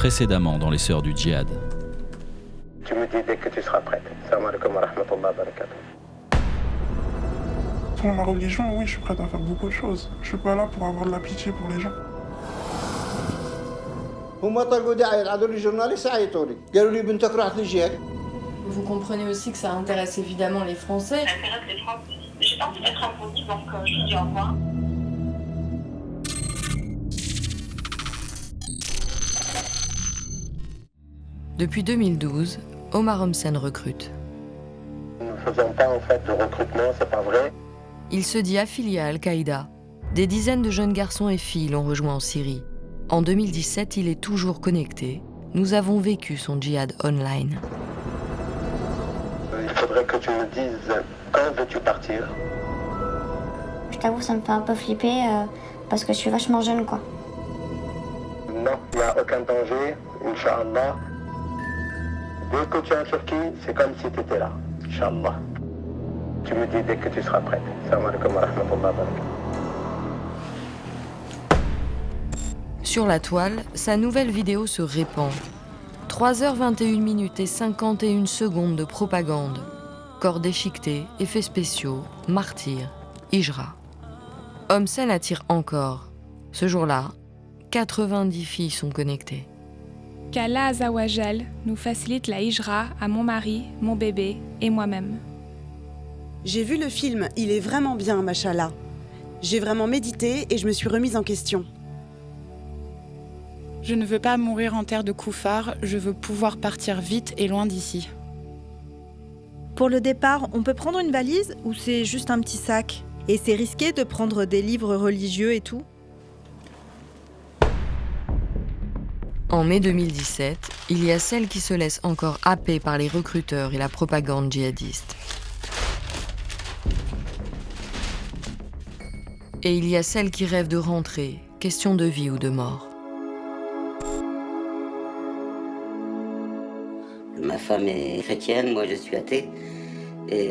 précédemment dans Les Sœurs du Djihad. Tu me dis dès que tu seras prête. Salam alaikum wa rahmatullahi wa barakatuh. Pour ma religion, oui, je suis prête à faire beaucoup de choses. Je suis pas là pour avoir de la pitié pour les gens. Vous comprenez aussi que ça intéresse évidemment les Français. Ça intéresse les Français. J'ai pas envie d'être impolie, donc je dis au revoir. Depuis 2012, Omar Homsen recrute. Nous ne faisons pas en fait de recrutement, c'est pas vrai. Il se dit affilié à Al-Qaïda. Des dizaines de jeunes garçons et filles l'ont rejoint en Syrie. En 2017, il est toujours connecté. Nous avons vécu son djihad online. Il faudrait que tu me dises quand veux-tu partir. Je t'avoue, ça me fait un peu flipper parce que je suis vachement jeune, quoi. Non, il n'y a aucun danger, Inch'Allah. Dès que tu es en Turquie, c'est comme si tu étais là, Inch'Allah. Tu me dis dès que tu seras prête. Salam alaikum wa rahmatullahi wa barakatuh. Sur la toile, sa nouvelle vidéo se répand. 3h21 et 51 secondes de propagande. Corps déchiquetés, effets spéciaux, martyrs, hijra. Homsen attire encore. Ce jour-là, 90 filles sont connectées. Qu'Allah Azawajal nous facilite la hijra à mon mari, mon bébé et moi-même. J'ai vu le film, il est vraiment bien, machallah. J'ai vraiment médité et je me suis remise en question. Je ne veux pas mourir en terre de Koufar, je veux pouvoir partir vite et loin d'ici. Pour le départ, on peut prendre une valise ou c'est juste un petit sac? Et c'est risqué de prendre des livres religieux et tout? En mai 2017, il y a celles qui se laissent encore happer par les recruteurs et la propagande djihadiste. Et il y a celles qui rêvent de rentrer, question de vie ou de mort. Ma femme est chrétienne, moi je suis athée, et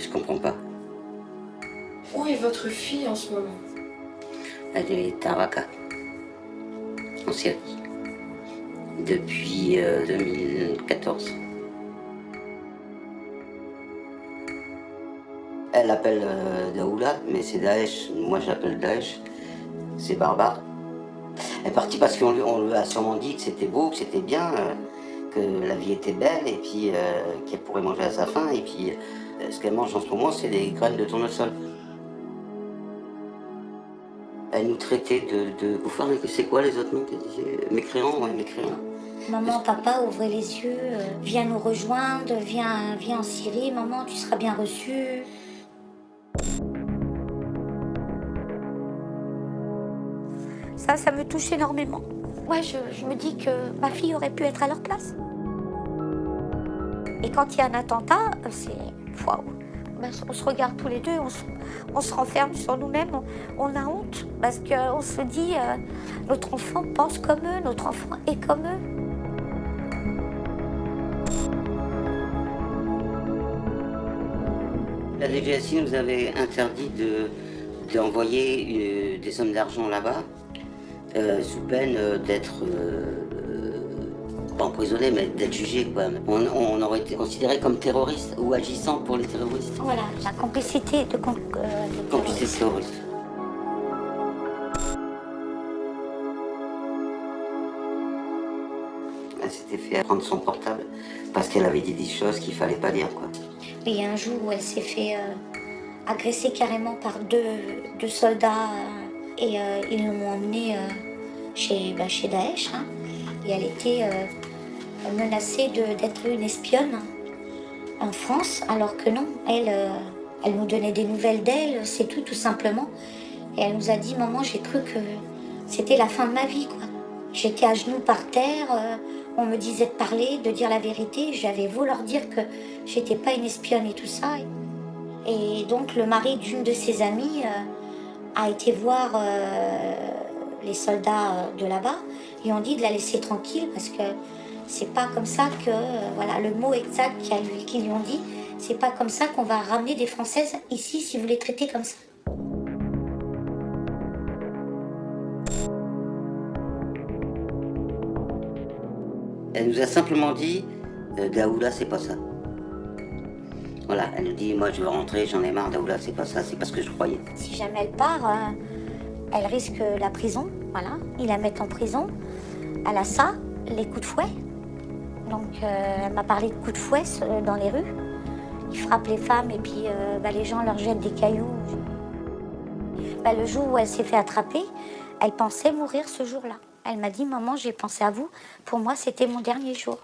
je comprends pas. Où est votre fille en ce moment? Elle est à Raqqa, en Syrie, depuis 2014. Elle appelle Daoula, mais c'est Daesh, moi j'appelle Daesh, c'est barbare. Elle est partie parce qu'on lui a sûrement dit que c'était beau, que c'était bien, que la vie était belle et puis qu'elle pourrait manger à sa faim. Et puis ce qu'elle mange en ce moment, c'est des graines de tournesol. Elle nous traitait de bouffons. C'est quoi les autres noms qu'elle disait? Mécréants, ouais, mécréants. Maman, papa, ouvrez les yeux, viens nous rejoindre, viens en Syrie, maman, tu seras bien reçue. Ça me touche énormément. Ouais, je me dis que ma fille aurait pu être à leur place. Et quand il y a un attentat, c'est... Waouh. Ben, on se regarde tous les deux, on se renferme sur nous-mêmes, on a honte. Parce qu'on se dit, notre enfant pense comme eux, notre enfant est comme eux. La DGSI nous avait interdit d'envoyer des sommes d'argent là-bas, sous peine d'être, pas emprisonné, mais d'être jugé, quoi. On aurait été considéré comme terroriste ou agissant pour les terroristes. Voilà, la complicité de complicité terroriste. Elle s'était fait prendre son portable parce qu'elle avait dit des choses qu'il fallait pas dire, quoi. Il y a un jour où elle s'est fait agresser carrément par deux soldats et ils l'ont emmenée chez Daesh. Hein, et elle était menacée d'être une espionne en France, alors que non, elle nous donnait des nouvelles d'elle, c'est tout simplement. Et elle nous a dit, maman, j'ai cru que c'était la fin de ma vie, quoi. J'étais à genoux par terre, on me disait de parler, de dire la vérité. J'avais beau leur dire que j'étais pas une espionne et tout ça. Et donc le mari d'une de ses amies a été voir les soldats de là-bas et ont dit de la laisser tranquille parce que c'est pas comme ça que, voilà, le mot exact qu'ils lui ont dit, c'est pas comme ça qu'on va ramener des Françaises ici si vous les traitez comme ça. Elle nous a simplement dit Daoula, c'est pas ça. Voilà, elle nous dit moi je veux rentrer, j'en ai marre, Daoula, c'est pas ça, c'est pas ce que je croyais. Si jamais elle part, elle risque la prison, voilà. Ils la mettent en prison. Elle a ça, les coups de fouet. Donc elle m'a parlé de coups de fouet dans les rues. Ils frappent les femmes et puis les gens leur jettent des cailloux. Le jour où elle s'est fait attraper, elle pensait mourir ce jour-là. Elle m'a dit, maman, j'ai pensé à vous. Pour moi, c'était mon dernier jour.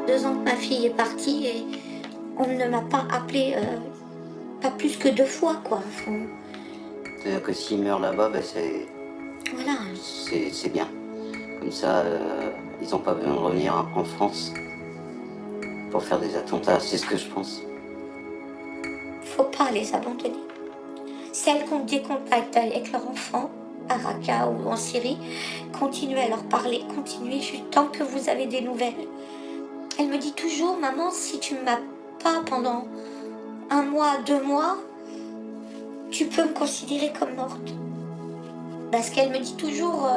Deux ans que ma fille est partie et on ne m'a pas appelée pas plus que 2 fois, quoi. C'est-à-dire que s'il meurt là-bas, Voilà. c'est bien. Comme ça, ils n'ont pas besoin de revenir en France pour faire des attentats, c'est ce que je pense. Faut pas les abandonner. Celles qui ont des contacts avec leurs enfants, à Raqqa ou en Syrie, continuez à leur parler, continuez tant que vous avez des nouvelles. Elle me dit toujours, maman, si tu ne m'as pas pendant 1 mois, 2 mois, tu peux me considérer comme morte. Parce qu'elle me dit toujours,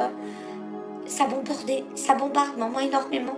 ça bombarde maman énormément.